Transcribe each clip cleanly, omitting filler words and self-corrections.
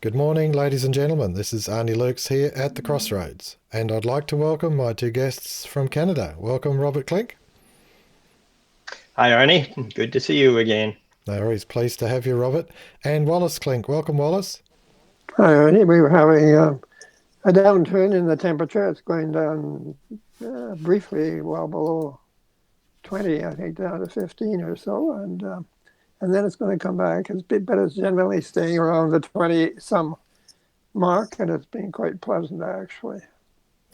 Good morning, ladies and gentlemen. This is Arnis Luks here at the Crossroads, and I'd like to welcome my two guests from Canada. Welcome, Robert Klinck. Hi, Arnie. Good to see you again. No worries, pleased to have you, Robert. And Wallace Klinck. Welcome, Wallace. Hi, Ernie. We were having a downturn in the temperature. It's going down briefly, well below 20, I think, down to 15 or so, and then it's going to come back. But it's generally staying around the 20-some mark, and it's been quite pleasant, actually.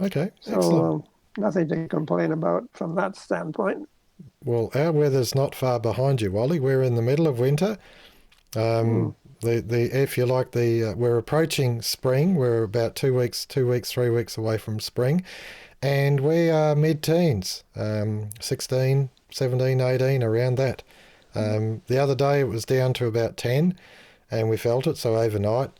Okay, So excellent. nothing to complain about from that standpoint. Well, our weather's not far behind you, Wally. We're in the middle of winter. If you like, we're approaching spring. We're about 3 weeks away from spring, and we are mid-teens, 16, 17, 18, around that. The other day it was down to about 10, and we felt it, so overnight.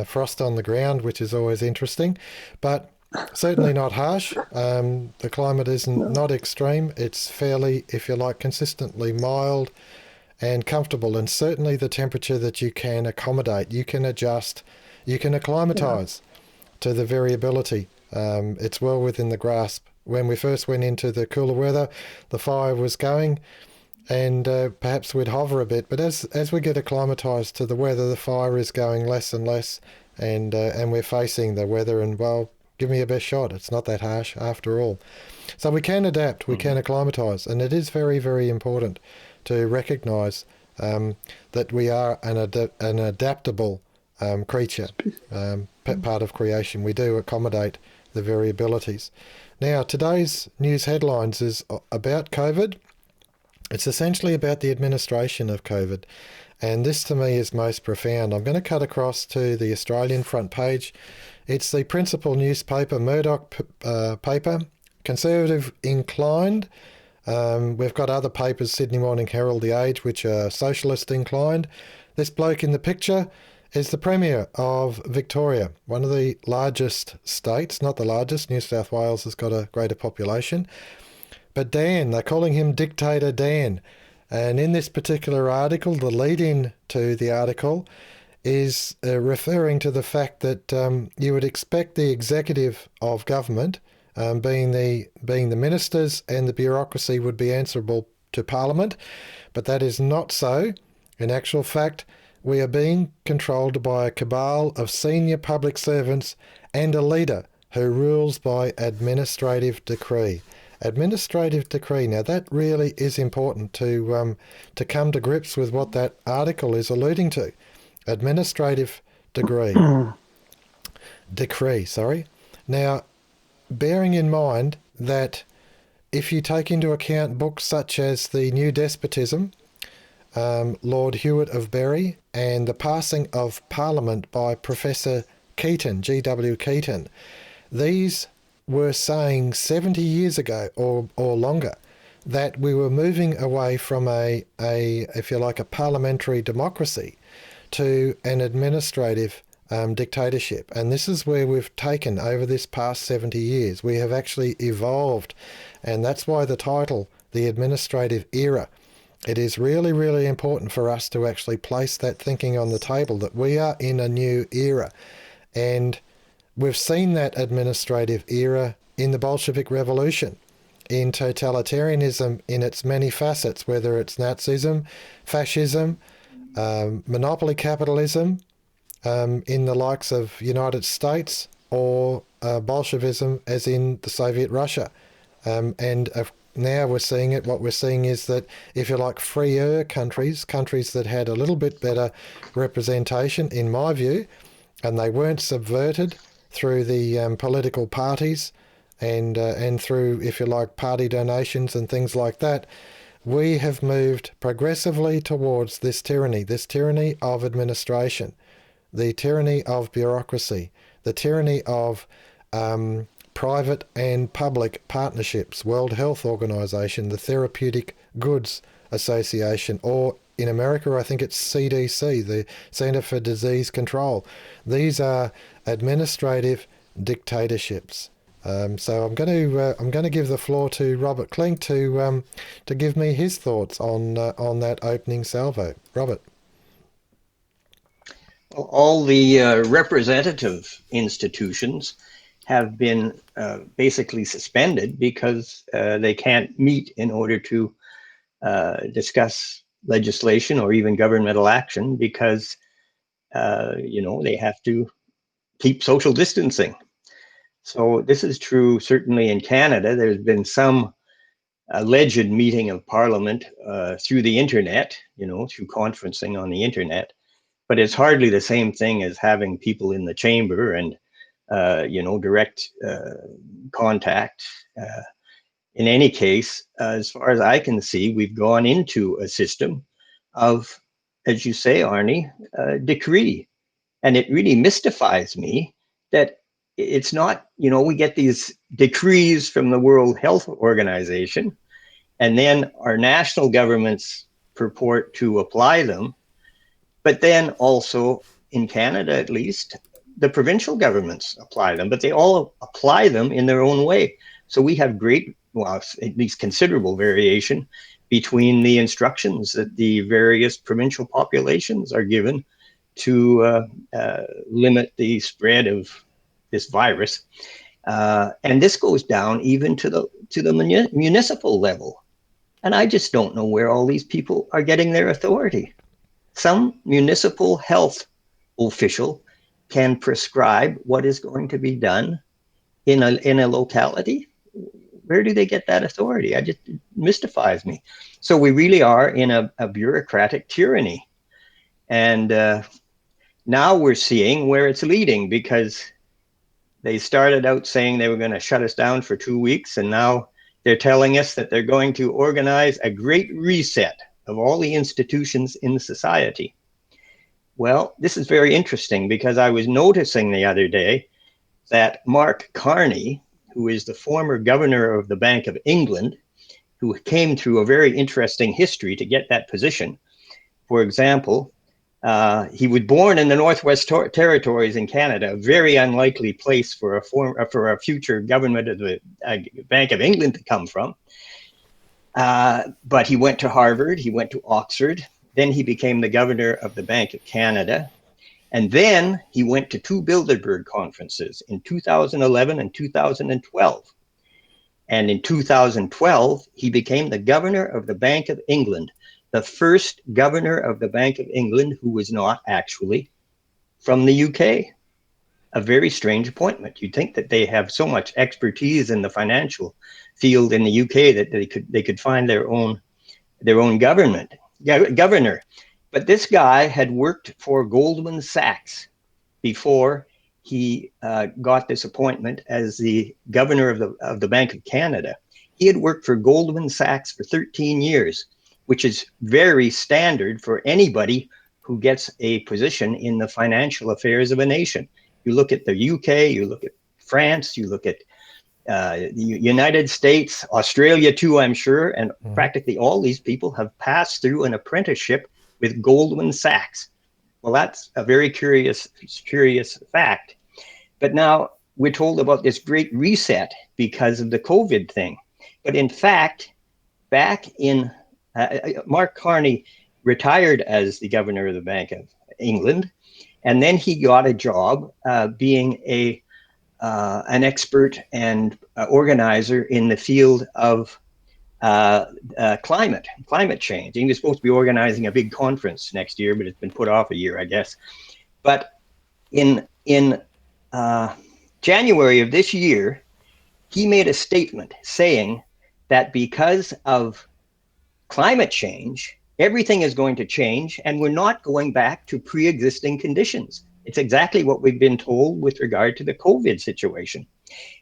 Frost on the ground, which is always interesting, but certainly not harsh. The climate isn't not extreme. It's fairly, if you like, consistently mild and comfortable, and certainly the temperature that you can accommodate, you can adjust, you can acclimatise to the variability. It's well within the grasp. When we first went into the cooler weather, the fire was going, and perhaps we'd hover a bit, but as we get acclimatised to the weather, the fire is going less and less, and we're facing the weather, and well, give me your best shot. It's not that harsh after all. So we can adapt, we can acclimatise, and it is very, very important to recognise that we are an adaptable creature, part of creation. We do accommodate the variabilities. Now, today's news headlines is about COVID. It's essentially about the administration of COVID, and this to me is most profound. I'm going to cut across to the Australian front page. It's the principal newspaper, Murdoch paper, conservative inclined. We've got other papers, Sydney Morning Herald, The Age, which are socialist inclined. This bloke in the picture is the Premier of Victoria, one of the largest states, not the largest. New South Wales has got a greater population. But Dan, they're calling him Dictator Dan. And in this particular article, the lead-in to the article is referring to the fact that you would expect the executive of government, being the ministers and the bureaucracy, would be answerable to Parliament, but that is not so. In actual fact, we are being controlled by a cabal of senior public servants and a leader who rules by administrative decree. Administrative decree. Now that really is important to come to grips with what that article is alluding to. Administrative decree. Sorry. Now, bearing in mind that if you take into account books such as The New Despotism, Lord Hewitt of Bury, and The Passing of Parliament by Professor Keaton, G.W. Keaton, these were saying 70 years ago or longer that we were moving away from a if you like, a parliamentary democracy to an administrative dictatorship. And this is where we've taken over this past 70 years. We have actually evolved, and that's why the title, The Administrative Era. It is really, really important for us to actually place that thinking on the table, that we are in a new era. And we've seen that administrative era in the Bolshevik Revolution, in totalitarianism in its many facets, whether it's Nazism, fascism, monopoly capitalism, in the likes of United States, or Bolshevism as in the Soviet Russia. Now we're seeing it. What we're seeing is that, if you like, freer countries that had a little bit better representation, in my view, and they weren't subverted through the political parties and through, if you like, party donations and things like that, we have moved progressively towards this tyranny of administration, the tyranny of bureaucracy, the tyranny of private and public partnerships, World Health Organization, the Therapeutic Goods Association, or in America, I think it's CDC, the Center for Disease Control. These are administrative dictatorships. So I'm going to give the floor to Robert Klinck to give me his thoughts on that opening salvo. Robert. All the representative institutions have been basically suspended because they can't meet in order to discuss legislation or even governmental action because, they have to keep social distancing. So this is true certainly in Canada. There's been some alleged meeting of Parliament through the internet, through conferencing on the internet, but it's hardly the same thing as having people in the chamber and direct contact. In any case, as far as I can see, we've gone into a system of, as you say, Arnie, decree. And it really mystifies me that it's not, we get these decrees from the World Health Organization, and then our national governments purport to apply them. But then also, in Canada at least, the provincial governments apply them, but they all apply them in their own way. So we have at least considerable variation between the instructions that the various provincial populations are given to limit the spread of this virus. And this goes down even to the municipal level. And I just don't know where all these people are getting their authority. Some municipal health official can prescribe what is going to be done in a locality. Where do they get that authority? It mystifies me. So we really are in a bureaucratic tyranny. And now we're seeing where it's leading, because they started out saying they were going to shut us down for 2 weeks, and now they're telling us that they're going to organize a great reset of all the institutions in society. Well, this is very interesting, because I was noticing the other day that Mark Carney, who is the former governor of the Bank of England, who came through a very interesting history to get that position. For example, he was born in the Northwest Territories in Canada, a very unlikely place for a future government of the Bank of England to come from. But he went to Harvard, he went to Oxford, then he became the governor of the Bank of Canada, and then he went to 2 Bilderberg conferences in 2011 and 2012. And in 2012, he became the governor of the Bank of England, the first governor of the Bank of England who was not actually from the UK. A very strange appointment. You'd think that they have so much expertise in the financial field in the UK that they could find their own governor. But this guy had worked for Goldman Sachs before he got this appointment as the governor of the Bank of Canada. He had worked for Goldman Sachs for 13 years, which is very standard for anybody who gets a position in the financial affairs of a nation. You look at the UK, you look at France, you look at the United States, Australia too, I'm sure, and practically all these people have passed through an apprenticeship with Goldman Sachs. Well, that's a very curious fact. But now we're told about this great reset because of the COVID thing. But in fact, back in Mark Carney retired as the governor of the Bank of England, and then he got a job being an expert and organizer in the field of climate change. He was supposed to be organizing a big conference next year, but it's been put off a year, I guess. But in January of this year, he made a statement saying that because of climate change, everything is going to change, and we're not going back to pre-existing conditions. It's exactly what we've been told with regard to the COVID situation.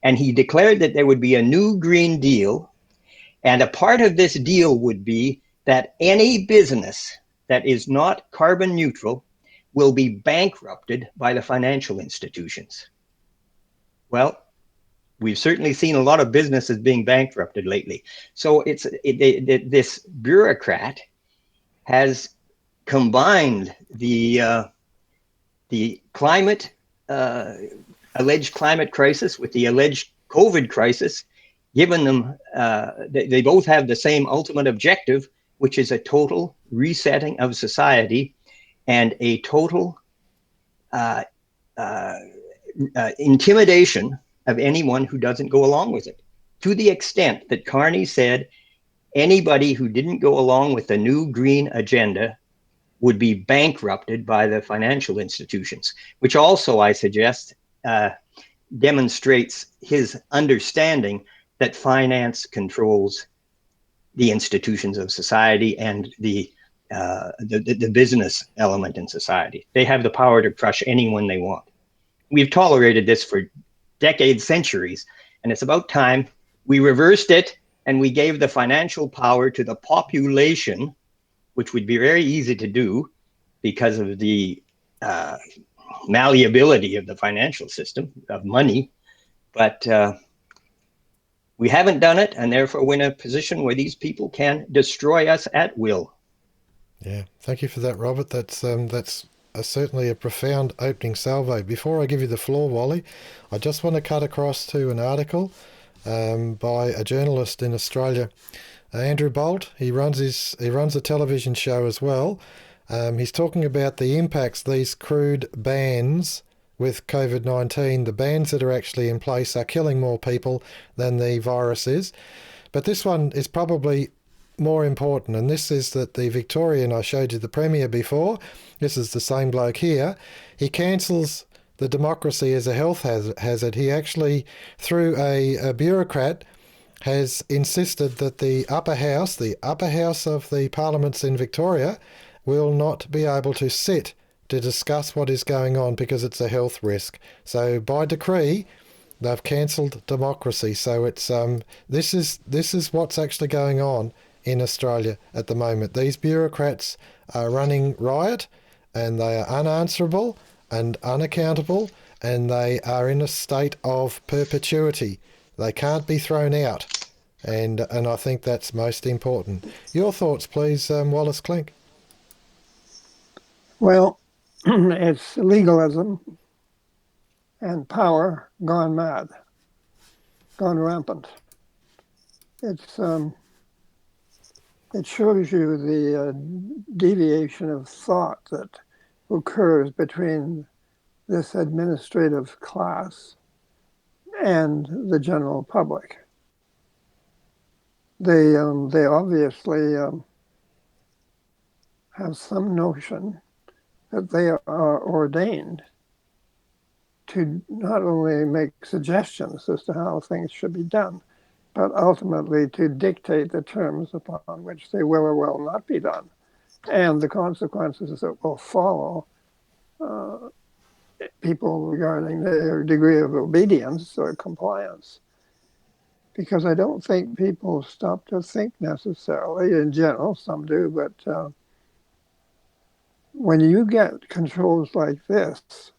And he declared that there would be a new Green Deal, and a part of this deal would be that any business that is not carbon neutral will be bankrupted by the financial institutions. Well, we've certainly seen a lot of businesses being bankrupted lately. So this bureaucrat has combined the climate, alleged climate crisis with the alleged COVID crisis, given them, they both have the same ultimate objective, which is a total resetting of society and a total uh, uh, intimidation of anyone who doesn't go along with it, to the extent that Carney said anybody who didn't go along with the new green agenda would be bankrupted by the financial institutions, which also, I suggest, demonstrates his understanding that finance controls the institutions of society and the business element in society. They have the power to crush anyone they want. We've tolerated this for decades, centuries, and it's about time we reversed it and we gave the financial power to the population, which would be very easy to do because of the malleability of the financial system, of money. But we haven't done it, and therefore we're in a position where these people can destroy us at will. Yeah, thank you for that, Robert. That's certainly a profound opening salvo. Before I give you the floor, Wally, I just want to cut across to an article by a journalist in Australia, Andrew Bolt. He runs a television show as well. He's talking about the impacts these crude bans with COVID-19, the bans that are actually in place, are killing more people than the virus is. But this one is probably more important, and this is that the Victorian, I showed you the Premier before, this is the same bloke here, he cancels the democracy as a health hazard. He actually, through a bureaucrat, has insisted that the upper house of the parliaments in Victoria, will not be able to sit to discuss what is going on because it's a health risk. So by decree, they've cancelled democracy. So it's this is what's actually going on in Australia at the moment. These bureaucrats are running riot, and they are unanswerable and unaccountable, and they are in a state of perpetuity. They can't be thrown out, and I think that's most important. Your thoughts, please, Wallace Klinck. Well, it's legalism and power gone mad, gone rampant. It shows you the deviation of thought that occurs between this administrative class and the general public. They obviously have some notion that they are ordained to not only make suggestions as to how things should be done, but ultimately to dictate the terms upon which they will or will not be done, and the consequences that will follow people regarding their degree of obedience or compliance. Because I don't think people stop to think necessarily. In general, some do, but when you get controls like this,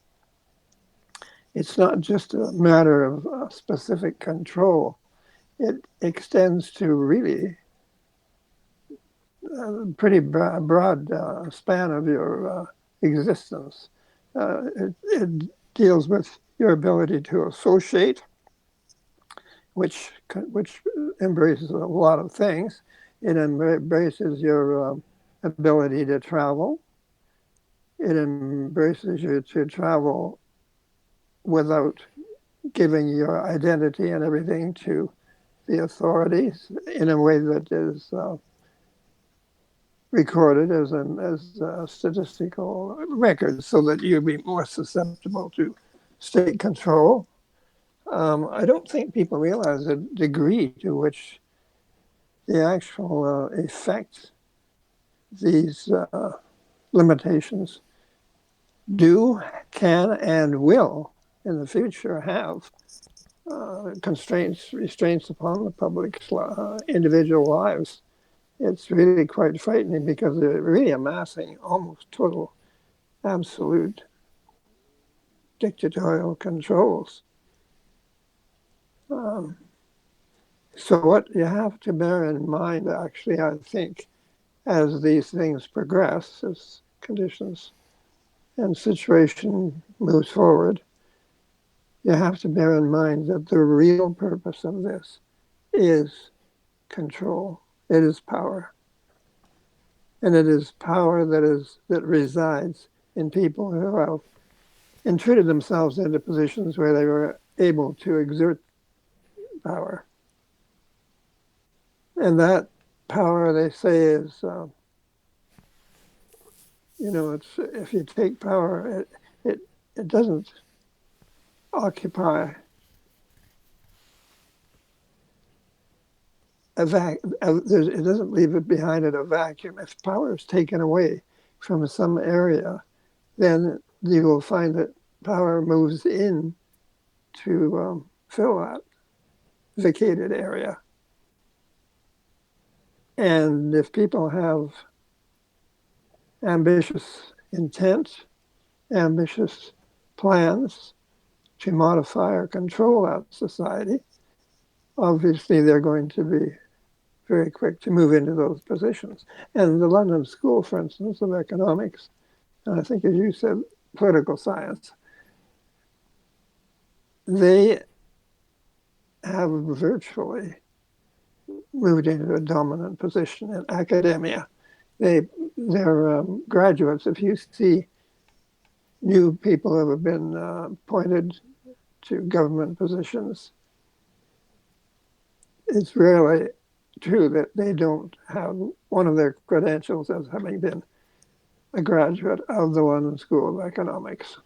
it's not just a matter of specific control. It extends to really a pretty broad span of your existence. It deals with your ability to associate, which embraces a lot of things. It embraces your ability to travel. It embraces you to travel without giving your identity and everything to the authorities in a way that is recorded as a statistical record, so that you'd be more susceptible to state control. I don't think people realize the degree to which the actual effect these limitations can, and will in the future have restraints upon the public's individual lives. It's really quite frightening, because they're really amassing almost total, absolute dictatorial controls. So what you have to bear in mind, actually, I think, as these things progress, as conditions and situation moves forward, you have to bear in mind that the real purpose of this is control. It is power. And it is power that resides in people who have intruded themselves into positions where they were able to exert power. And that power, they say, is, it's if you take power, it doesn't occupy it doesn't leave it behind in a vacuum. If power is taken away from some area, then you will find that power moves in to fill that vacated area. And if people have ambitious intent, ambitious plans to modify or control that society, obviously they're going to be very quick to move into those positions. And the London School, for instance, of economics, and I think, as you said, political science, they have virtually moved into a dominant position in academia. They're graduates. If you see new people who have been appointed to government positions, it's rarely true that they don't have one of their credentials as having been a graduate of the London School of Economics.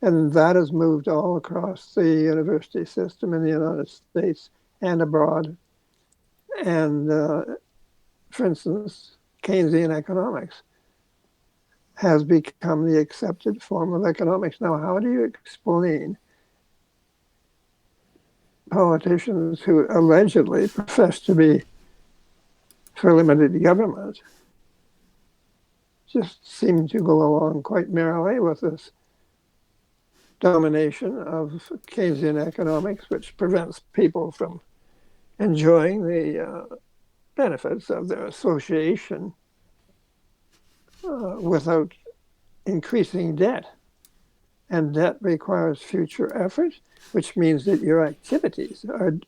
And that has moved all across the university system in the United States and abroad. And for instance, Keynesian economics has become the accepted form of economics. Now, how do you explain politicians who allegedly profess to be for limited government just seem to go along quite merrily with this domination of Keynesian economics, which prevents people from enjoying the benefits of their association without increasing debt. And debt requires future effort, which means that your activities are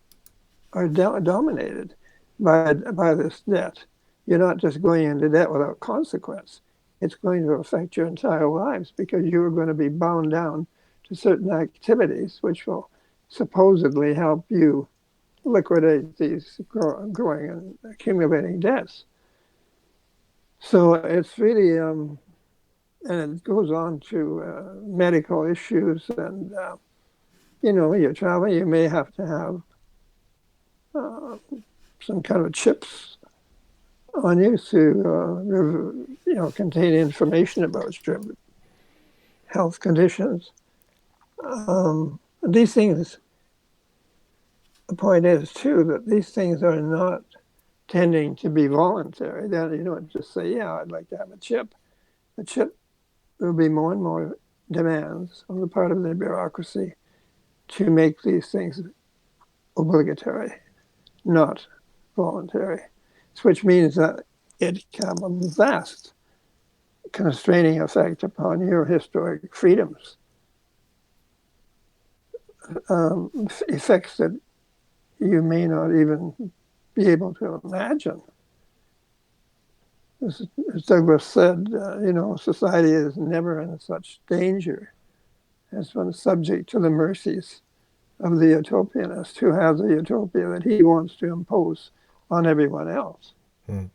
dominated by this debt. You're not just going into debt without consequence. It's going to affect your entire lives because you're going to be bound down to certain activities which will supposedly help you liquidate these growing and accumulating debts. So it's really, and it goes on to medical issues. And, you're traveling, you may have to have some kind of chips on you to, contain information about your health conditions. These things, the point is, too, that these things are not tending to be voluntary. Then you don't just say, yeah, I'd like to have a chip. The chip will be more and more demands on the part of the bureaucracy to make these things obligatory, not voluntary, which means that it can have a vast constraining effect upon your historic freedoms, effects that you may not even be able to imagine. As Douglas said, society is never in such danger as when subject to the mercies of the utopianist who has a utopia that he wants to impose on everyone else. Yeah.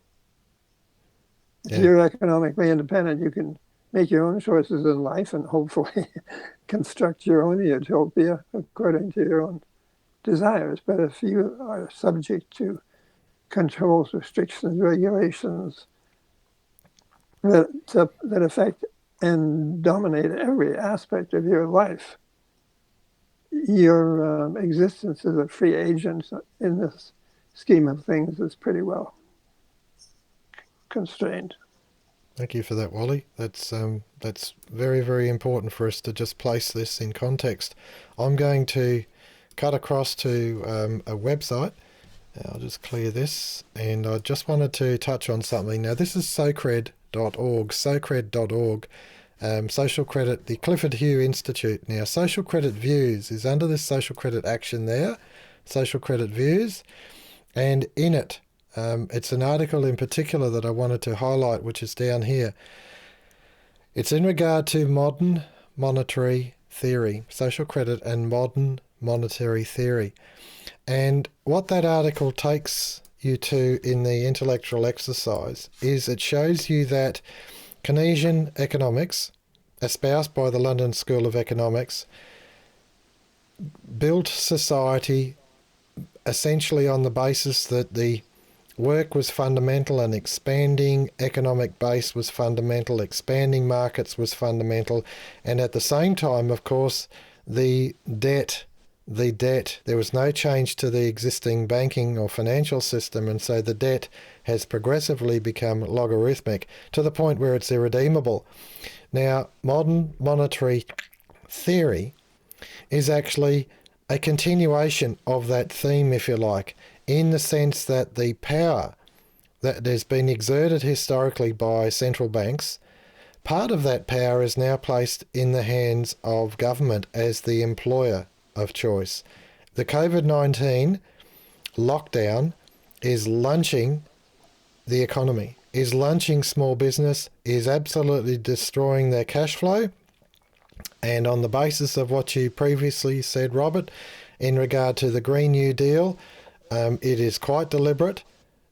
If you're economically independent, you can make your own choices in life and hopefully construct your own utopia according to your own desires. But if you are subject to controls, restrictions, regulations that affect and dominate every aspect of your life, your existence as a free agent in this scheme of things is pretty well constrained. Thank you for that, Wally. That's very, very important for us to just place this in context. I'm going to cut across to a website. I'll just clear this, and I just wanted to touch on something. Now, this is socred.org, socred.org, Social Credit, the Clifford Hugh Institute. Now, Social Credit Views is under this Social Credit Action there, Social Credit Views, and in it, it's an article in particular that I wanted to highlight, which is down here. It's in regard to modern monetary theory, social credit and modern monetary theory. And what that article takes you to in the intellectual exercise is it shows you that Keynesian economics, espoused by the London School of Economics, built society essentially on the basis that the work was fundamental and expanding economic base was fundamental, expanding markets was fundamental, and at the same time, of course, the debt, there was no change to the existing banking or financial system, and so the debt has progressively become logarithmic to the point where it's irredeemable. Now, modern monetary theory is actually a continuation of that theme, if you like, in the sense that the power that has been exerted historically by central banks, part of that power is now placed in the hands of government as the employer of choice. The COVID-19 lockdown is lunching the economy, is lunching small business, is absolutely destroying their cash flow. And on the basis of what you previously said, Robert, in regard to the Green New Deal, it is quite deliberate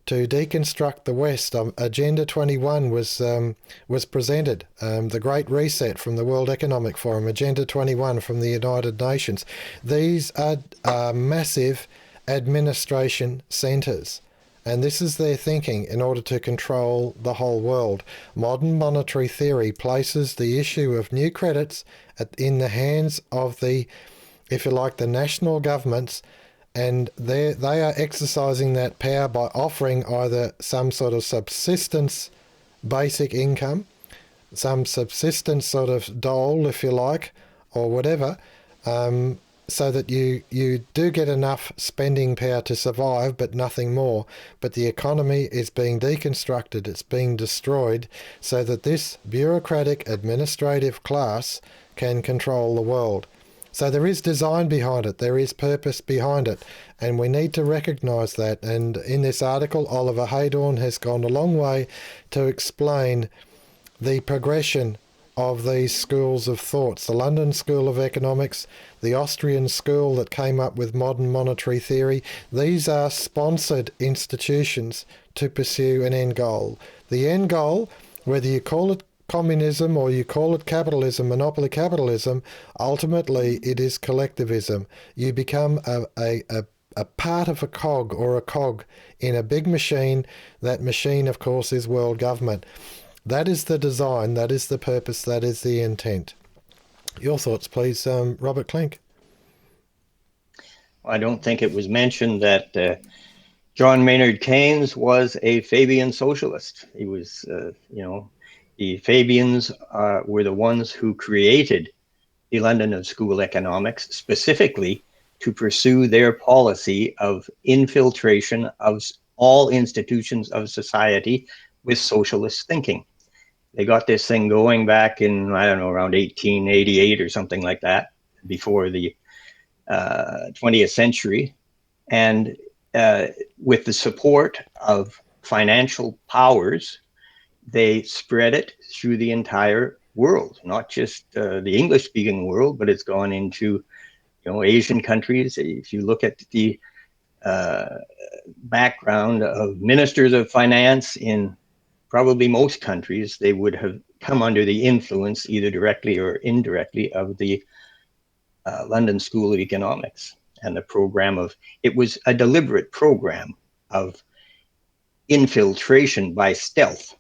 to deconstruct the West. Agenda 21 was presented, the Great Reset from the World Economic Forum, Agenda 21 from the United Nations. These are massive administration centres. And this is their thinking in order to control the whole world. Modern monetary theory places the issue of new credits in the hands of the, if you like, the national governments, and they are exercising that power by offering either some sort of subsistence basic income, some subsistence sort of dole, if you like, or whatever, so that you do get enough spending power to survive, but nothing more. But the economy is being deconstructed, it's being destroyed, so that this bureaucratic administrative class can control the world. So there is design behind it, there is purpose behind it, and we need to recognise that. And in this article, Oliver Haydorn has gone a long way to explain the progression of these schools of thoughts. The London School of Economics, the Austrian school that came up with modern monetary theory, these are sponsored institutions to pursue an end goal. The end goal, whether you call it communism or you call it capitalism, monopoly capitalism, ultimately it is collectivism. You become a part of a cog or a cog in a big machine. That machine, of course, is world government. That is the design, that is the purpose, that is the intent. Your thoughts, please, Robert Klinck. I don't think it was mentioned that John Maynard Keynes was a Fabian socialist. He was, the Fabians were the ones who created the London School of Economics specifically to pursue their policy of infiltration of all institutions of society with socialist thinking. They got this thing going back in, I don't know, around 1888 or something like that, before the 20th century. And with the support of financial powers, they spread it through the entire world, not just the English-speaking world, but it's gone into, Asian countries. If you look at the background of ministers of finance in probably most countries, they would have come under the influence, either directly or indirectly, of the London School of Economics and the program of, it was a deliberate program of infiltration by stealth.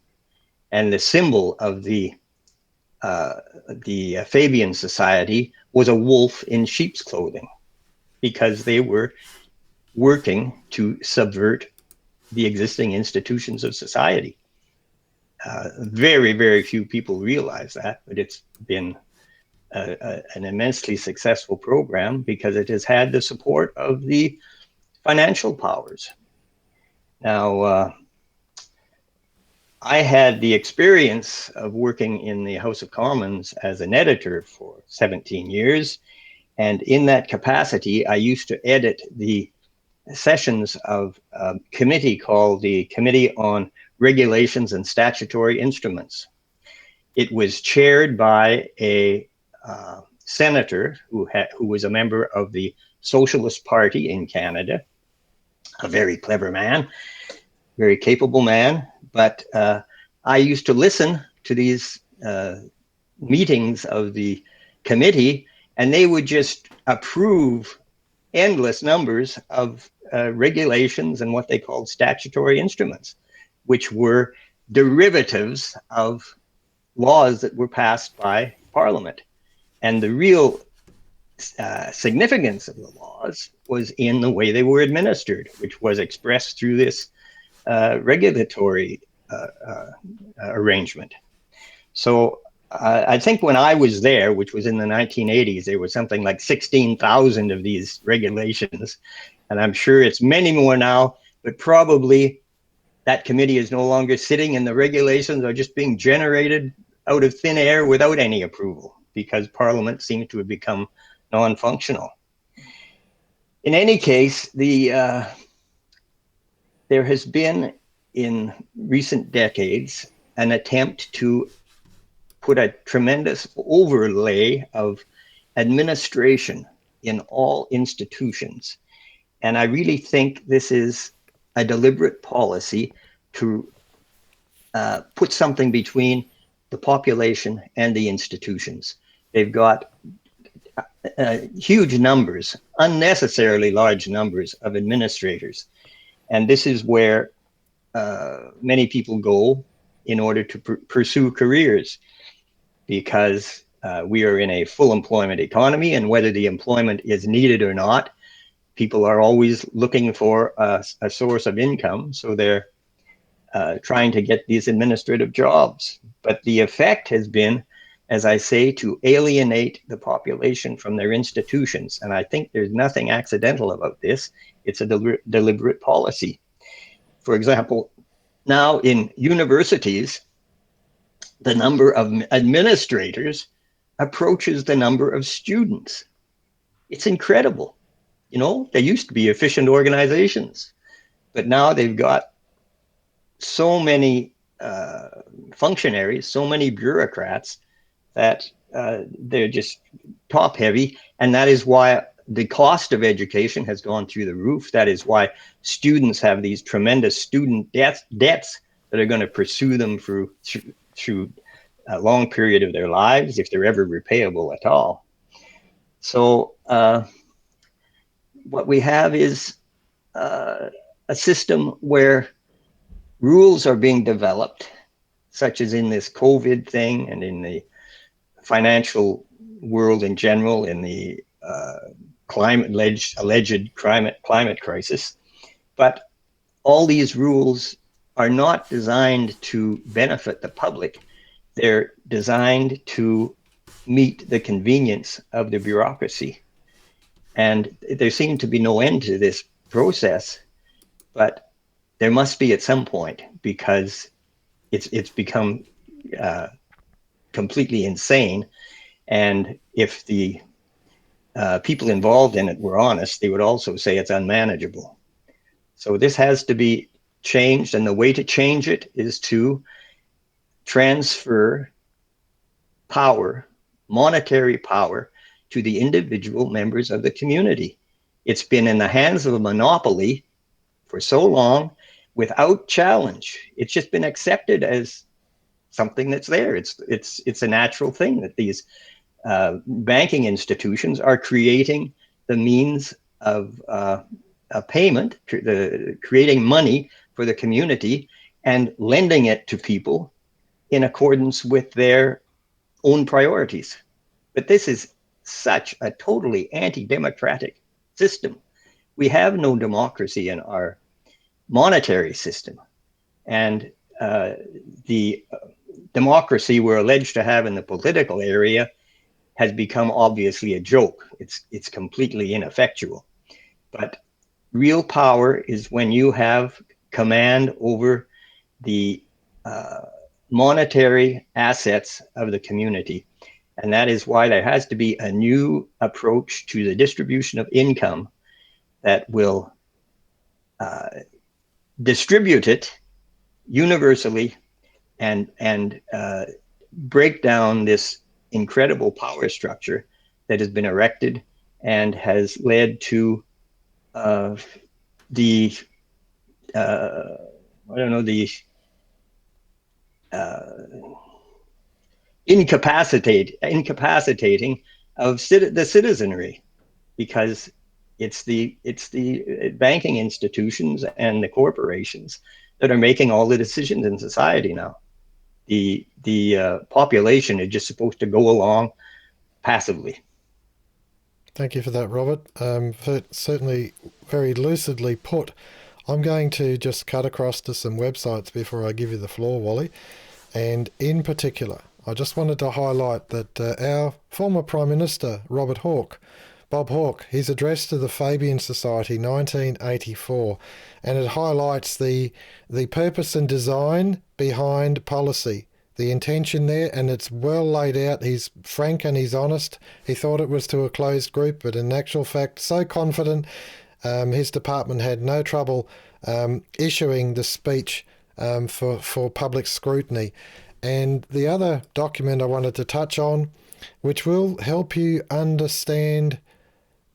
And the symbol of the Fabian Society was a wolf in sheep's clothing, because they were working to subvert the existing institutions of society. Very, very few people realize that, but it's been an immensely successful program because it has had the support of the financial powers. Now, I had the experience of working in the House of Commons as an editor for 17 years. And in that capacity, I used to edit the sessions of a committee called the Committee on Regulations and Statutory Instruments. It was chaired by a senator who was a member of the Socialist Party in Canada, a very clever man, very capable man. But I used to listen to these meetings of the committee, and they would just approve endless numbers of regulations and what they called statutory instruments, which were derivatives of laws that were passed by Parliament. And the real significance of the laws was in the way they were administered, which was expressed through this regulatory arrangement. So I think when I was there, which was in the 1980s, there was something like 16,000 of these regulations. And I'm sure it's many more now, but probably that committee is no longer sitting and the regulations are just being generated out of thin air without any approval, because Parliament seems to have become non-functional. In any case, there has been in recent decades an attempt to put a tremendous overlay of administration in all institutions. And I really think this is a deliberate policy to put something between the population and the institutions. They've got huge numbers, unnecessarily large numbers of administrators. And this is where many people go in order to pursue careers, because we are in a full employment economy, and whether the employment is needed or not, people are always looking for a source of income. So they're trying to get these administrative jobs. But the effect has been, as I say, to alienate the population from their institutions. And I think there's nothing accidental about this. It's a deliberate policy. For example, now in universities, the number of administrators approaches the number of students. It's incredible. You know, they used to be efficient organizations, but now they've got so many functionaries, so many bureaucrats, that they're just top heavy. And that is why the cost of education has gone through the roof. That is why students have these tremendous student debts that are going to pursue them through a long period of their lives, if they're ever repayable at all. So what we have is a system where rules are being developed, such as in this COVID thing and in the financial world in general, in the alleged climate crisis. But all these rules are not designed to benefit the public. They're designed to meet the convenience of the bureaucracy. And there seemed to be no end to this process, but there must be at some point, because it's become completely insane. And if the people involved in it were honest, they would also say it's unmanageable. So this has to be changed, and the way to change it is to transfer power, monetary power, to the individual members of the community. It's been in the hands of a monopoly for so long without challenge. It's just been accepted as something that's there. It's a natural thing that these banking institutions are creating the means of a payment, creating money for the community and lending it to people in accordance with their own priorities. But this is such a totally anti-democratic system. We have no democracy in our monetary system. And the democracy we're alleged to have in the political area has become obviously a joke. It's completely ineffectual. But real power is when you have command over the monetary assets of the community. And that is why there has to be a new approach to the distribution of income that will distribute it universally and break down this incredible power structure that has been erected and has led to the I don't know, the incapacitating of the citizenry, because it's the banking institutions and the corporations that are making all the decisions in society now. The population is just supposed to go along passively. Thank you for that, Robert. Certainly very lucidly put. I'm going to just cut across to some websites before I give you the floor, Wally. And in particular, I just wanted to highlight that our former Prime Minister, Bob Hawke, his address to the Fabian Society, 1984, and it highlights the purpose and design behind policy, the intention there, and it's well laid out. He's frank and he's honest. He thought it was to a closed group, but in actual fact, so confident, his department had no trouble issuing the speech for public scrutiny. And the other document I wanted to touch on, which will help you understand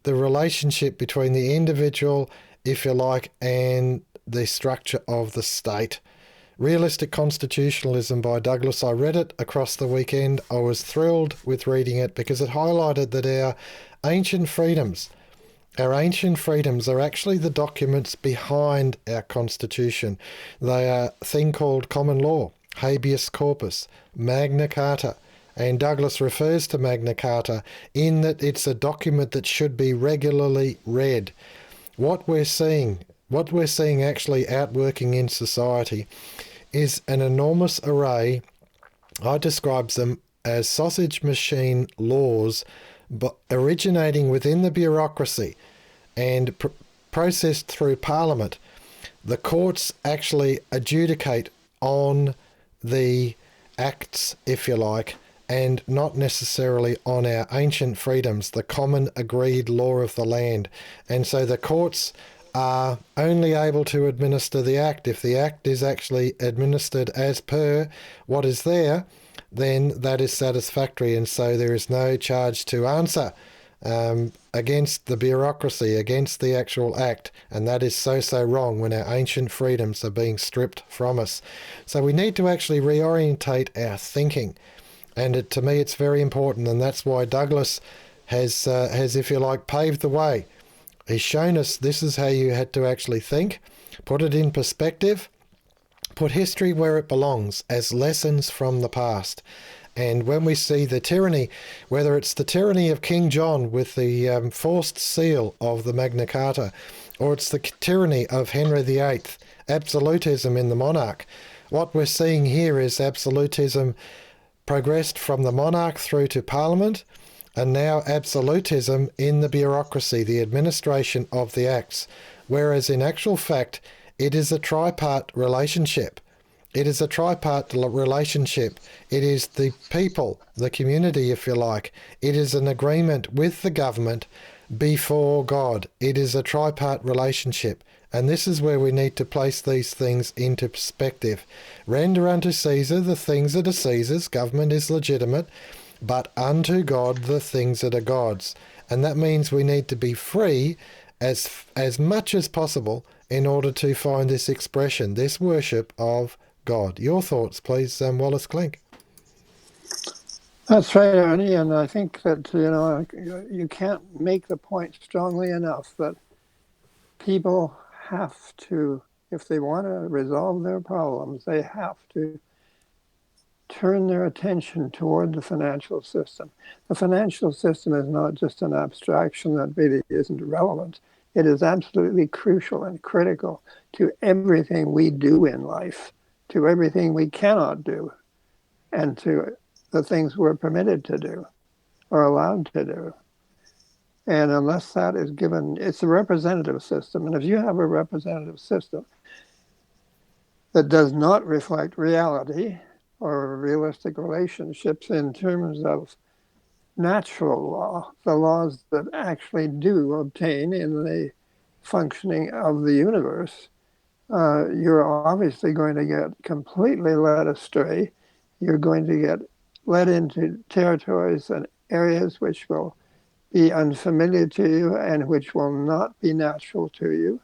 the relationship between the individual, if you like, and the structure of the state. Realistic Constitutionalism by Douglas. I read it across the weekend. I was thrilled with reading it because it highlighted that our ancient freedoms are actually the documents behind our Constitution. They are a thing called common law, habeas corpus, Magna Carta. And Douglas refers to Magna Carta in that it's a document that should be regularly read. What we're seeing actually outworking in society is an enormous array. I describe them as sausage machine laws, but originating within the bureaucracy and processed through Parliament. The courts actually adjudicate on the acts, if you like, and not necessarily on our ancient freedoms, the common agreed law of the land. And so the courts are only able to administer the act. If the act is actually administered as per what is there, then that is satisfactory, and so there is no charge to answer against the bureaucracy, against the actual act, and that is so wrong when our ancient freedoms are being stripped from us. So we need to actually reorientate our thinking, and to me it's very important, and that's why Douglas has, if you like, paved the way. He's shown us this is how you had to actually think, put it in perspective, put history where it belongs as lessons from the past. And when we see the tyranny, whether it's the tyranny of King John with the forced seal of the Magna Carta, or it's the tyranny of Henry VIII, absolutism in the monarch, what we're seeing here is absolutism progressed from the monarch through to Parliament, and now absolutism in the bureaucracy, the administration of the acts. Whereas in actual fact, it is a tripart relationship. It is a tripart relationship. It is the people, the community, if you like. It is an agreement with the government before God. It is a tripart relationship. And this is where we need to place these things into perspective. Render unto Caesar the things that are Caesar's. Government is legitimate. But unto God the things that are God's. And that means we need to be free as much as possible in order to find this expression, this worship of God. Your thoughts, please, Wallace Klinck. That's right, Arnie, and I think that, you can't make the point strongly enough that people have to, if they want to resolve their problems, they have to turn their attention toward the financial system. The financial system is not just an abstraction that really isn't relevant. It is absolutely crucial and critical to everything we do in life, to everything we cannot do, and to the things we're permitted to do or allowed to do. And unless that is given, it's a representative system. And if you have a representative system that does not reflect reality or realistic relationships in terms of natural law, the laws that actually do obtain in the functioning of the universe, you're obviously going to get completely led astray. You're going to get led into territories and areas which will be unfamiliar to you and which will not be natural to you.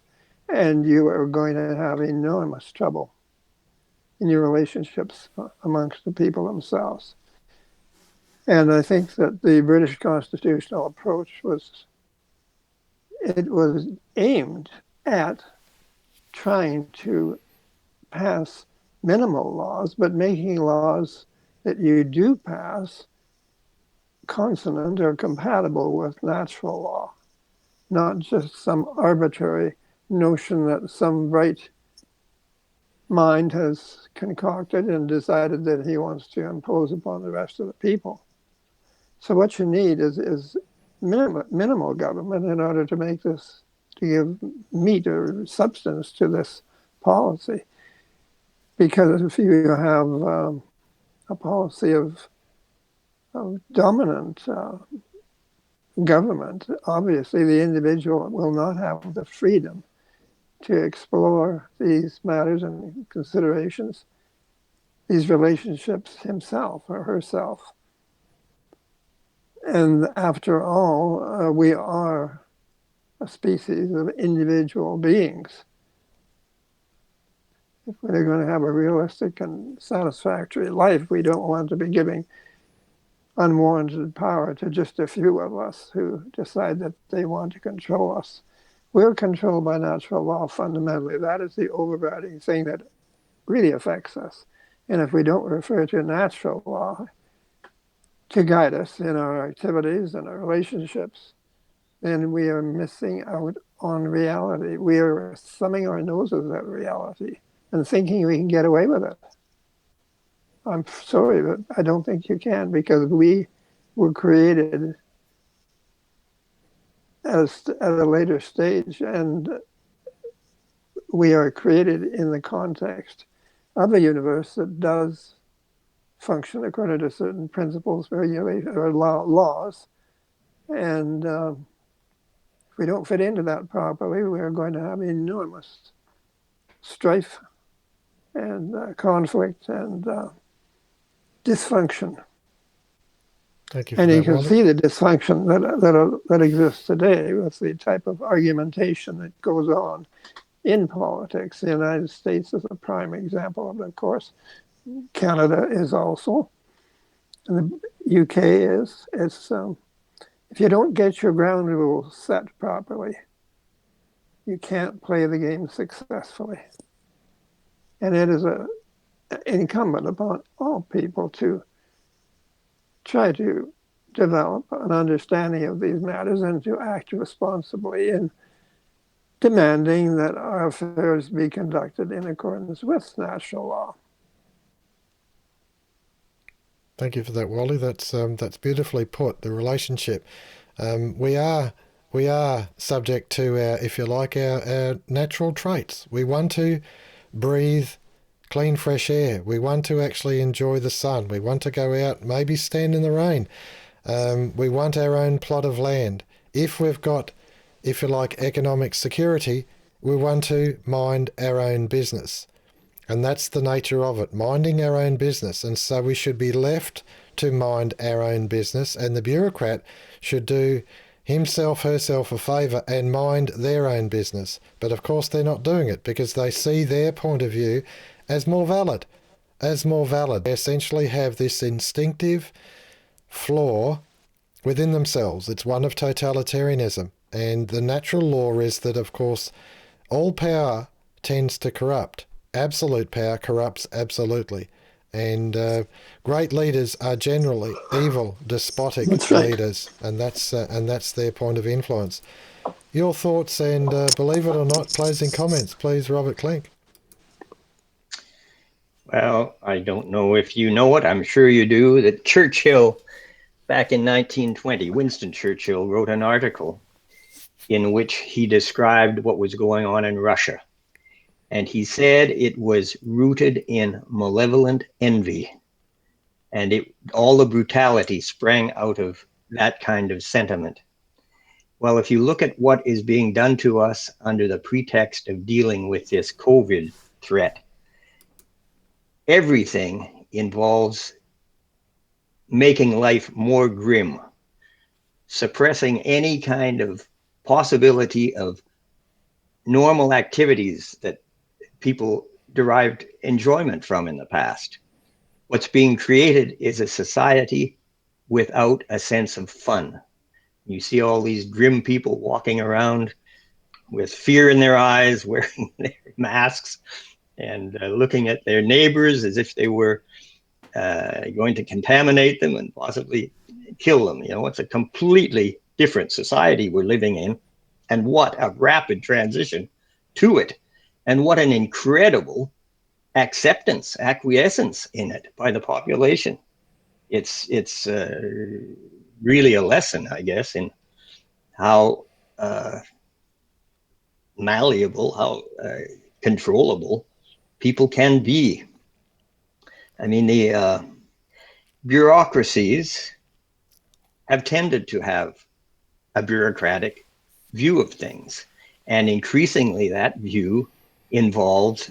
And you are going to have enormous trouble in your relationships amongst the people themselves. And I think that the British constitutional approach was aimed at trying to pass minimal laws, but making laws that you do pass consonant or compatible with natural law, not just some arbitrary notion that some bright mind has concocted and decided that he wants to impose upon the rest of the people. So what you need is minimal government in order to make this, to give meat or substance to this policy. Because if you have a policy of dominant government, obviously the individual will not have the freedom to explore these matters and considerations, these relationships himself or herself. And after all, we are a species of individual beings. If we're going to have a realistic and satisfactory life, we don't want to be giving unwarranted power to just a few of us who decide that they want to control us. We're controlled by natural law fundamentally. That is the overriding thing that really affects us. And if we don't refer to natural law to guide us in our activities and our relationships, then we are missing out on reality. We are thumbing our noses at reality and thinking we can get away with it. I'm sorry, but I don't think you can, because we were created at a later stage, and we are created in the context of a universe that does function according to certain principles, regulations, or laws. And if we don't fit into that properly, we're going to have enormous strife and conflict and dysfunction. Thank you for And that, you can Wally. see the dysfunction that exists today with the type of argumentation that goes on in politics. The United States is a prime example of it, of course. Canada is also. And the UK is. If you don't get your ground rules set properly, you can't play the game successfully. And it is incumbent upon all people to try to develop an understanding of these matters and to act responsibly in demanding that our affairs be conducted in accordance with natural law. Thank you for that, Wally. That's beautifully put. The relationship. We are subject to our, if you like, our natural traits. We want to breathe clean, fresh air. We want to actually enjoy the sun. We want to go out, maybe stand in the rain. We want our own plot of land. If we've got, if you like, economic security, we want to mind our own business. And that's the nature of it, minding our own business. And so we should be left to mind our own business, and the bureaucrat should do himself, herself a favour and mind their own business. But of course they're not doing it because they see their point of view as more valid. They essentially have this instinctive flaw within themselves. It's one of totalitarianism. And the natural law is that, of course, all power tends to corrupt. Absolute power corrupts absolutely. And great leaders are generally evil, despotic leaders, and that's their point of influence. Your thoughts and, believe it or not, closing comments, please, Robert Klinck. Well, I don't know if you know it, I'm sure you do, that Churchill, back in 1920, Winston Churchill wrote an article in which he described what was going on in Russia. And he said it was rooted in malevolent envy. And all the brutality sprang out of that kind of sentiment. Well, if you look at what is being done to us under the pretext of dealing with this COVID threat, everything involves making life more grim, suppressing any kind of possibility of normal activities that people derived enjoyment from in the past. What's being created is a society without a sense of fun. You see all these grim people walking around with fear in their eyes, wearing their masks, and looking at their neighbors as if they were going to contaminate them and possibly kill them. You know, it's a completely different society we're living in, and what a rapid transition to it, and what an incredible acquiescence in it by the population. It's really a lesson, I guess, in how malleable, how controllable people can be. I mean, the bureaucracies have tended to have a bureaucratic view of things. And increasingly, that view involves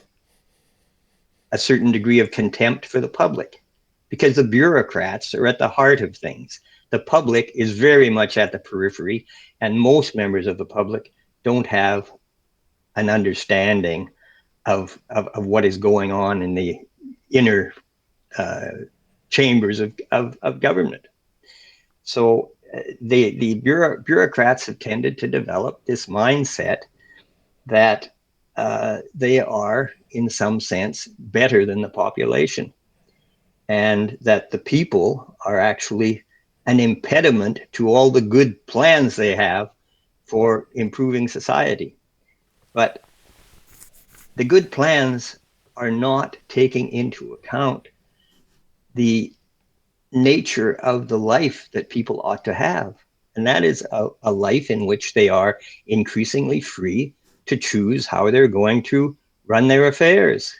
a certain degree of contempt for the public, because the bureaucrats are at the heart of things. The public is very much at the periphery, and most members of the public don't have an understanding of what is going on in the inner chambers of government. So the bureaucrats have tended to develop this mindset that they are, in some sense, better than the population, and that the people are actually an impediment to all the good plans they have for improving society. But the good plans are not taking into account the nature of the life that people ought to have. And that is a life in which they are increasingly free to choose how they're going to run their affairs.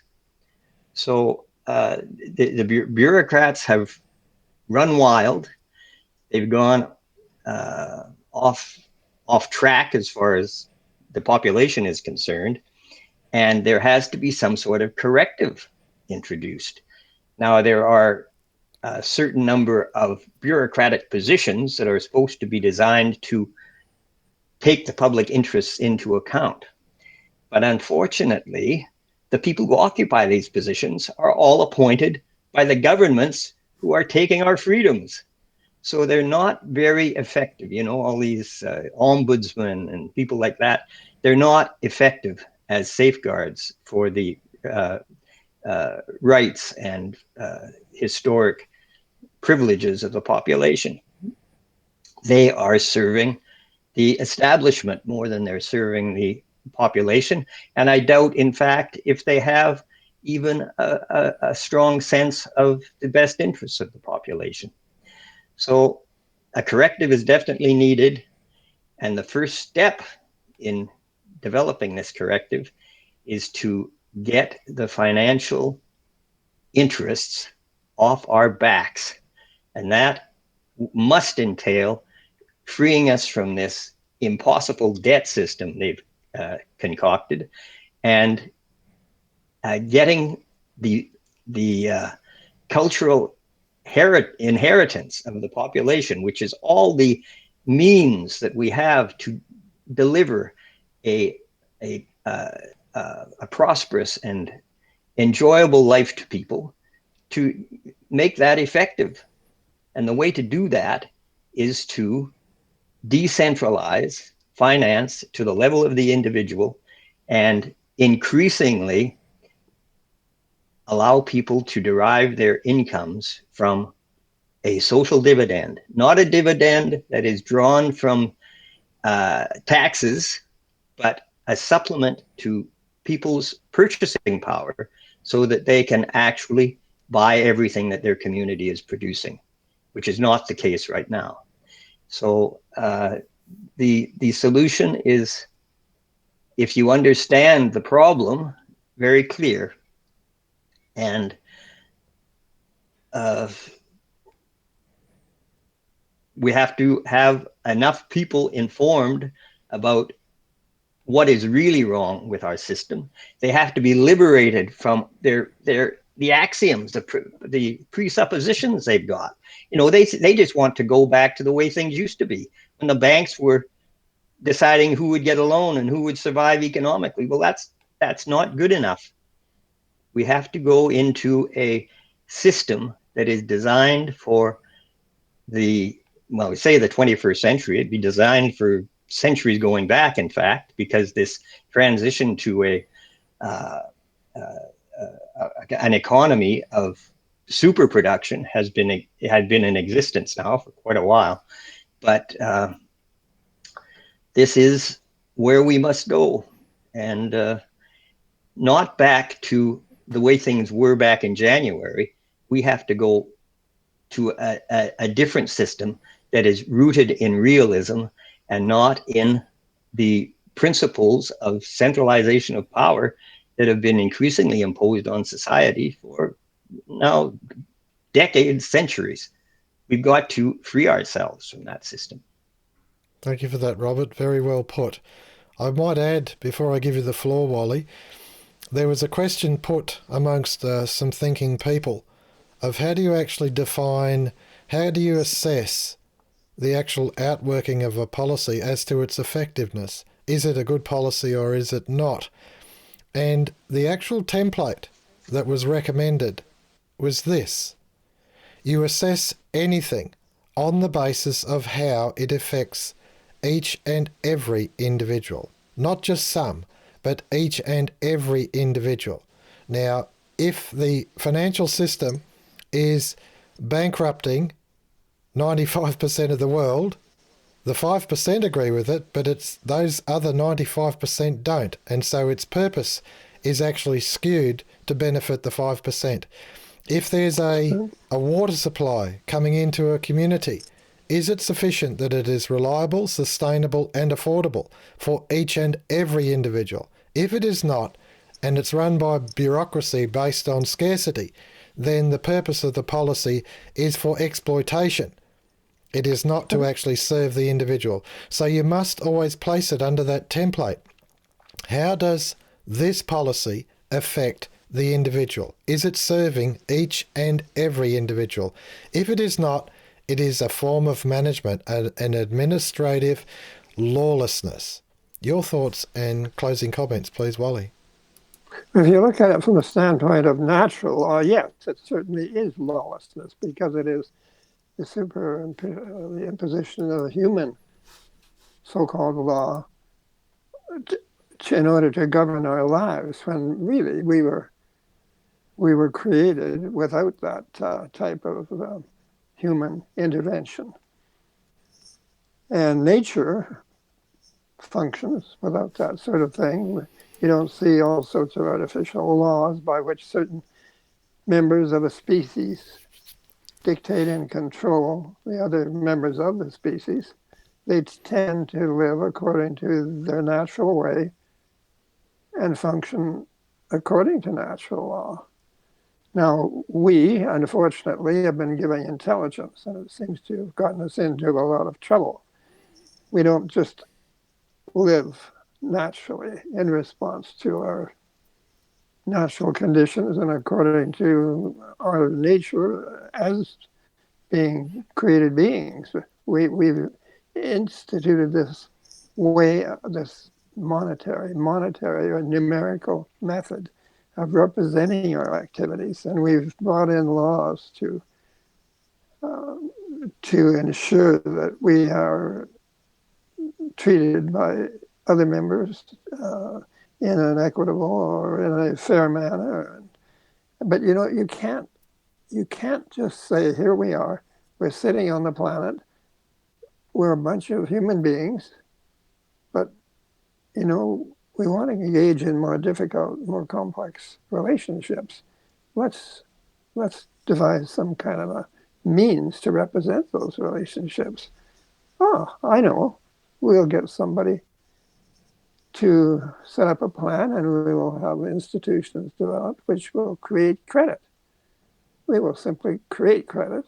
So the bureaucrats have run wild. They've gone off track as far as the population is concerned. And there has to be some sort of corrective introduced. Now, there are a certain number of bureaucratic positions that are supposed to be designed to take the public interests into account. But unfortunately, the people who occupy these positions are all appointed by the governments who are taking our freedoms. So they're not very effective. You know, all these ombudsmen and people like that, they're not effective as safeguards for the rights and historic privileges of the population. They are serving the establishment more than they're serving the population. And I doubt, in fact, if they have even a strong sense of the best interests of the population. So a corrective is definitely needed. And the first step in developing this corrective is to get the financial interests off our backs. And that must entail freeing us from this impossible debt system they've concocted, and getting the cultural inheritance of the population, which is all the means that we have to deliver a prosperous and enjoyable life to people, to make that effective. And the way to do that is to decentralize finance to the level of the individual, and increasingly allow people to derive their incomes from a social dividend, not a dividend that is drawn from taxes, but a supplement to people's purchasing power, so that they can actually buy everything that their community is producing, which is not the case right now. So the solution is, if you understand the problem, very clear, and we have to have enough people informed about what is really wrong with our system. They have to be liberated from their the axioms, the presuppositions they've got. They just want to go back to the way things used to be when the banks were deciding who would get a loan and who would survive economically. Well, that's not good enough. We have to go into a system that is designed for we say the 21st century. It'd be designed for centuries going back, in fact, because this transition to an economy of super production had been in existence now for quite a while. But this is where we must go, and not back to the way things were back in January. We have to go to a different system that is rooted in realism and not in the principles of centralization of power that have been increasingly imposed on society for now decades, centuries. We've got to free ourselves from that system. Thank you for that, Robert. Very well put. I might add, before I give you the floor, Wally, there was a question put amongst some thinking people of how do you actually define, how do you assess the actual outworking of a policy as to its effectiveness? Is it a good policy or is it not? And the actual template that was recommended was this. You assess anything on the basis of how it affects each and every individual. Not just some, but each and every individual. Now, if the financial system is bankrupting 95% of the world, the 5% agree with it, but it's those other 95% don't. And so its purpose is actually skewed to benefit the 5%. If there's a water supply coming into a community, is it sufficient that it is reliable, sustainable and affordable for each and every individual? If it is not, and it's run by bureaucracy based on scarcity, then the purpose of the policy is for exploitation. It is not to actually serve the individual. So you must always place it under that template. How does this policy affect the individual? Is it serving each and every individual? If it is not, it is a form of management, an administrative lawlessness. Your thoughts and closing comments, please, Wally. If you look at it from the standpoint of natural law, yes, it certainly is lawlessness because it is the imposition of a human so-called law in order to govern our lives, when really we were created without that type of human intervention. And nature functions without that sort of thing. You don't see all sorts of artificial laws by which certain members of a species dictate and control the other members of the species. They tend to live according to their natural way and function according to natural law. Now, we, unfortunately, have been given intelligence, and it seems to have gotten us into a lot of trouble. We don't just live naturally in response to our natural conditions and according to our nature as being created beings. We've instituted this way, this monetary or numerical method of representing our activities, and we've brought in laws to ensure that we are treated by other members in an equitable or in a fair manner. But you can't just say, here we are, we're sitting on the planet, we're a bunch of human beings, but we want to engage in more difficult, more complex relationships. Let's devise some kind of a means to represent those relationships. Oh, I know. We'll get somebody to set up a plan, and we will have institutions developed which will create credit. We will simply create credit,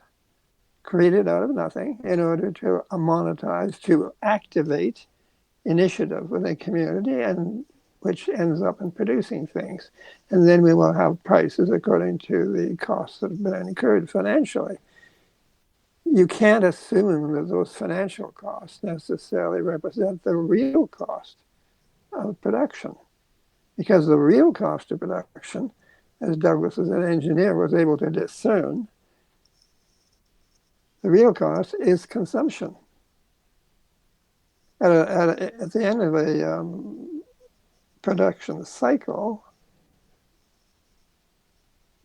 create it out of nothing in order to monetize, to activate initiative within a community and which ends up in producing things. And then we will have prices according to the costs that have been incurred financially. You can't assume that those financial costs necessarily represent the real cost of production, because the real cost of production, as Douglas as an engineer was able to discern, the real cost is consumption. At the end of a production cycle,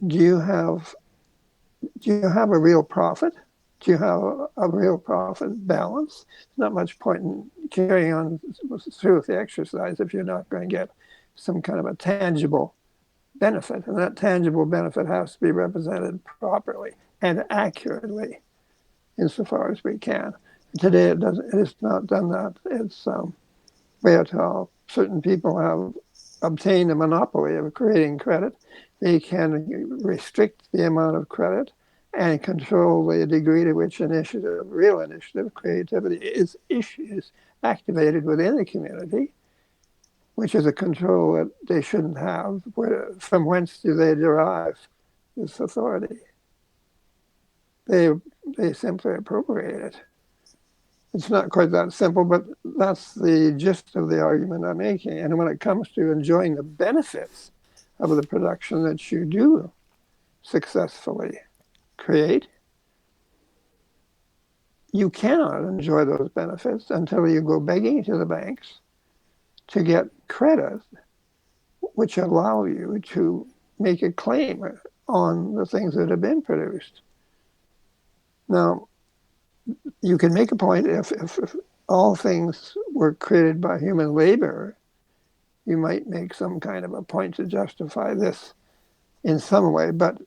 do you have a real profit? Do you have a real profit balance? There's not much point in carrying on through with the exercise if you're not going to get some kind of a tangible benefit. And that tangible benefit has to be represented properly and accurately insofar as we can. Today it is not done that. It's where certain people have obtained a monopoly of creating credit. They can restrict the amount of credit and control the degree to which real initiative, creativity is activated within the community, which is a control that they shouldn't have. From whence do they derive this authority? They simply appropriate it. It's not quite that simple, but that's the gist of the argument I'm making. And when it comes to enjoying the benefits of the production that you do successfully create, you cannot enjoy those benefits until you go begging to the banks to get credit, which allow you to make a claim on the things that have been produced. Now, you can make a point if all things were created by human labor, you might make some kind of a point to justify this in some way, but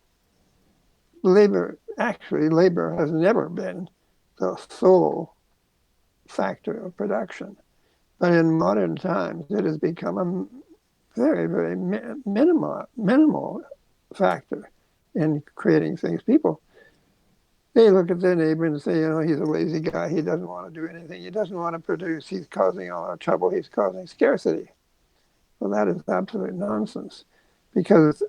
labor has never been the sole factor of production. But in modern times, it has become a very, very minimal factor in creating things. People, they look at their neighbor and say, he's a lazy guy. He doesn't want to do anything. He doesn't want to produce. He's causing all our trouble. He's causing scarcity. Well, that is absolute nonsense, because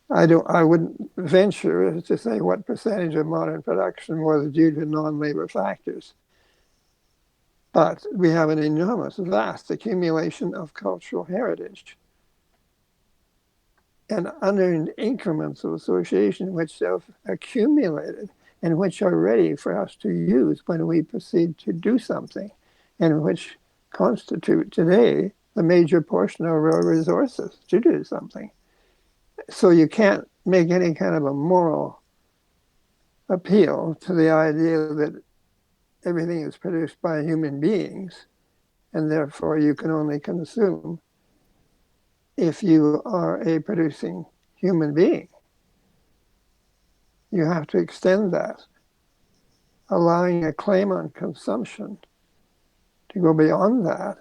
I wouldn't venture to say what percentage of modern production was due to non-labor factors. But we have an enormous, vast accumulation of cultural heritage and unearned increments of association which have accumulated and which are ready for us to use when we proceed to do something, and which constitute today the major portion of our resources to do something. So you can't make any kind of a moral appeal to the idea that everything is produced by human beings, and therefore you can only consume if you are a producing human being. You have to extend that, allowing a claim on consumption to go beyond that,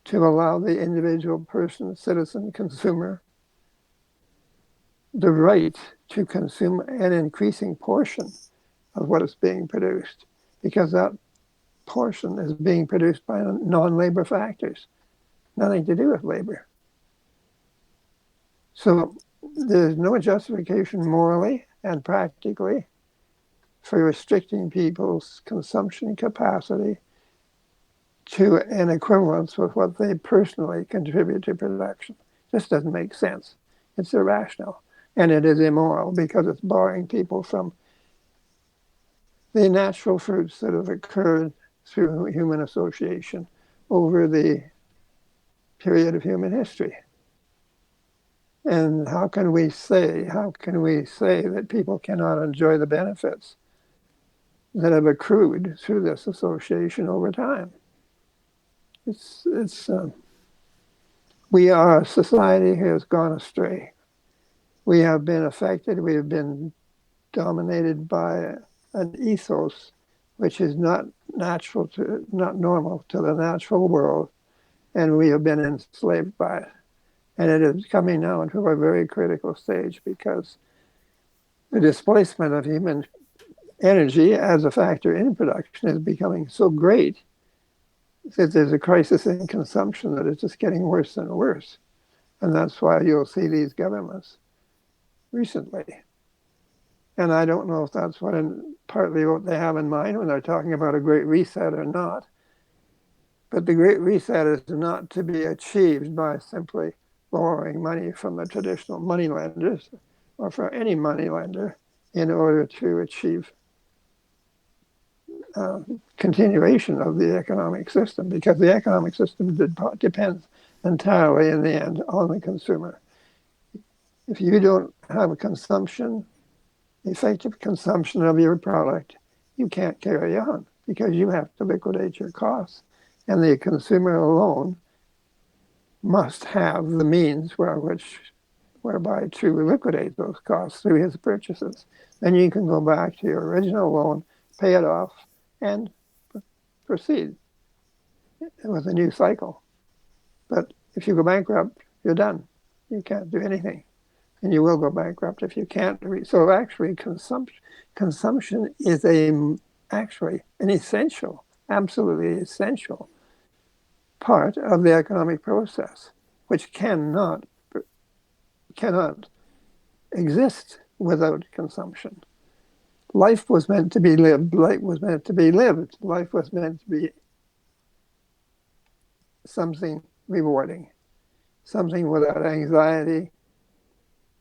to allow the individual person, citizen, consumer, the right to consume an increasing portion of what is being produced, because that portion is being produced by non-labor factors, nothing to do with labor. So there's no justification morally and practically for restricting people's consumption capacity to an equivalence with what they personally contribute to production. This doesn't make sense. It's irrational. And it is immoral, because it's barring people from the natural fruits that have occurred through human association over the period of human history. And how can we say that people cannot enjoy the benefits that have accrued through this association over time? We are a society who has gone astray. We have been affected. We have been dominated by an ethos which is not normal to the natural world, and we have been enslaved by it. And it is coming now into a very critical stage, because the displacement of human energy as a factor in production is becoming so great that there's a crisis in consumption that is just getting worse and worse. And that's why you'll see these governments recently. And I don't know if that's partly what they have in mind when they're talking about a great reset or not. But the great reset is not to be achieved by simply borrowing money from the traditional money lenders or from any money lender in order to achieve continuation of the economic system, because the economic system depends entirely in the end on the consumer. If you don't have a consumption, effective consumption of your product, you can't carry on because you have to liquidate your costs. And the consumer alone must have the means whereby to liquidate those costs through his purchases. Then you can go back to your original loan, pay it off, and proceed with a new cycle. But if you go bankrupt, you're done. You can't do anything. And you will go bankrupt if you can't. So actually, consumption is actually an essential, absolutely essential part of the economic process, which cannot exist without consumption. Life was meant to be lived. Life was meant to be lived. Life was meant to be something rewarding, something without anxiety,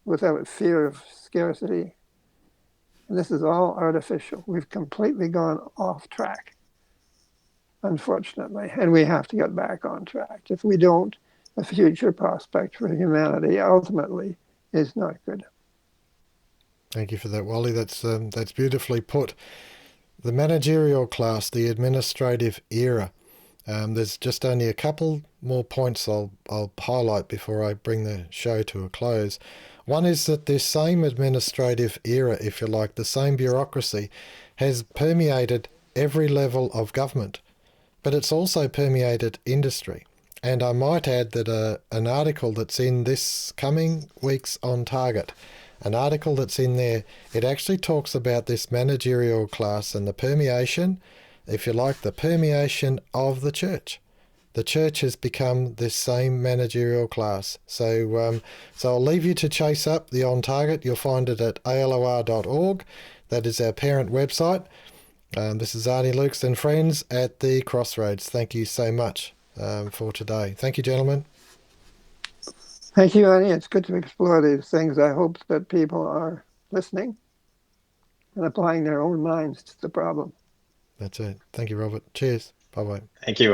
without fear of scarcity. And this is all artificial. We've completely gone off track, unfortunately, and we have to get back on track. If we don't, the future prospect for humanity ultimately is not good. Thank you for that, Wally. That's beautifully put. The managerial class, the administrative era. There's just only a couple more points I'll highlight before I bring the show to a close. One is that this same administrative era, if you like, the same bureaucracy, has permeated every level of government, but it's also permeated industry. And I might add that an article that's in this coming week's On Target, an article that's in there, it actually talks about this managerial class and the permeation, if you like, the permeation of the church. The church has become this same managerial class. So I'll leave you to chase up the On Target. You'll find it at alor.org. That is our parent website. This is Arnis Luks and friends at the Crossroads. Thank you so much for today. Thank you, gentlemen. Thank you, Annie. It's good to explore these things. I hope that people are listening and applying their own minds to the problem. That's it. Thank you, Robert. Cheers. Bye-bye. Thank you.